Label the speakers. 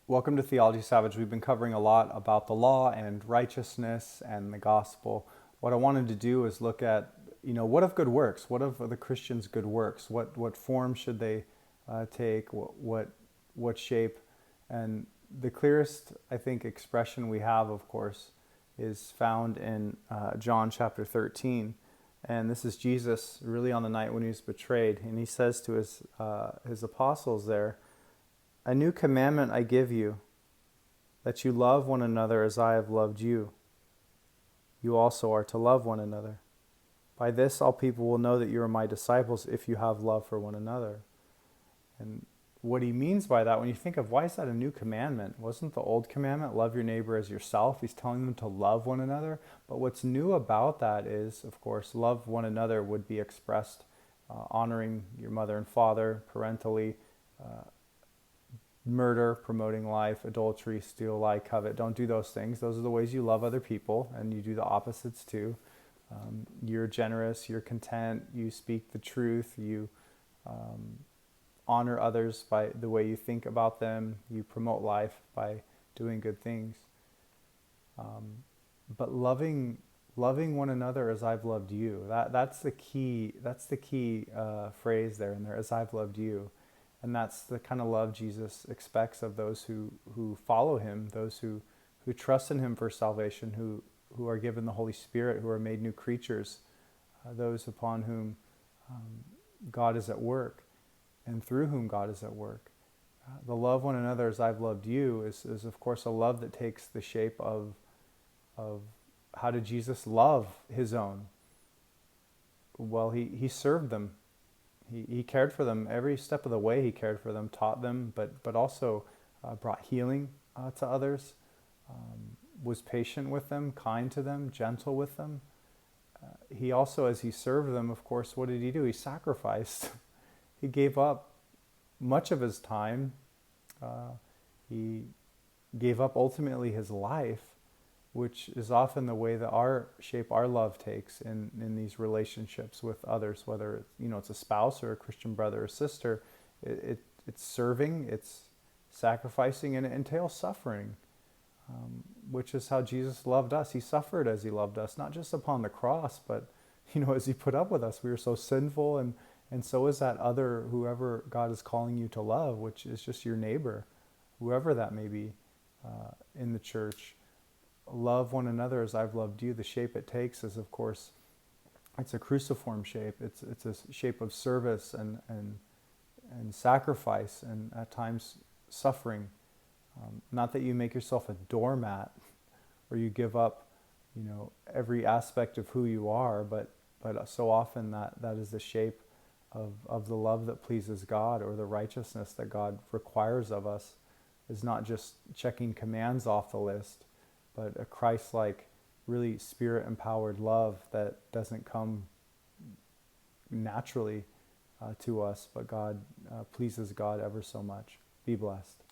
Speaker 1: Welcome to Theology Savage. We've been covering a lot about the law and righteousness and the gospel. What I wanted to do is look at, what of good works? What of the Christians' good works? What form should they take? What shape? And the clearest, I think, expression we have, of course, is found in John chapter 13. And this is Jesus really on the night when he was betrayed. And he says to his apostles there, "A new commandment I give you, that you love one another as I have loved you. You also are to love one another. By this all people will know that you are my disciples if you have love for one another." And what he means by that, when you think of why is that a new commandment? Wasn't the old commandment, love your neighbor as yourself? He's telling them to love one another. But what's new about that is, of course, love one another would be expressed honoring your mother and father parentally, murder, promoting life, adultery, steal, lie, covet. Don't do those things. Those are the ways you love other people, and you do the opposites too. You're generous, you're content, you speak the truth, you honor others by the way you think about them, you promote life by doing good things. But loving one another as I've loved you. That's the key. That's the key phrase there in there. As I've loved you. And that's the kind of love Jesus expects of those who follow him, those who trust in him for salvation, who are given the Holy Spirit, who are made new creatures, those upon whom God is at work and through whom God is at work. The love one another as I've loved you is of course a love that takes the shape of how did Jesus love his own? Well, he served them. He cared for them every step of the way. He cared for them, taught them, but also brought healing to others, was patient with them, kind to them, gentle with them. He also, as he served them, of course, what did he do? He sacrificed. He gave up much of his time. He gave up ultimately his life, which is often the way that our love takes in these relationships with others, whether it's a spouse or a Christian brother or sister. It's serving, it's sacrificing, and it entails suffering, which is how Jesus loved us. He suffered as he loved us, not just upon the cross, but as he put up with us. We were so sinful, and so is that other, whoever God is calling you to love, which is just your neighbor, whoever that may be in the church. Love one another as I've loved you. The shape it takes is, of course, it's a cruciform shape. It's a shape of service and sacrifice, and at times suffering. Not that you make yourself a doormat or you give up, every aspect of who you are, but so often that is the shape of the love that pleases God, or the righteousness that God requires of us, is not just checking commands off the list, but a Christ-like, really Spirit-empowered love that doesn't come naturally to us, but God pleases God ever so much. Be blessed.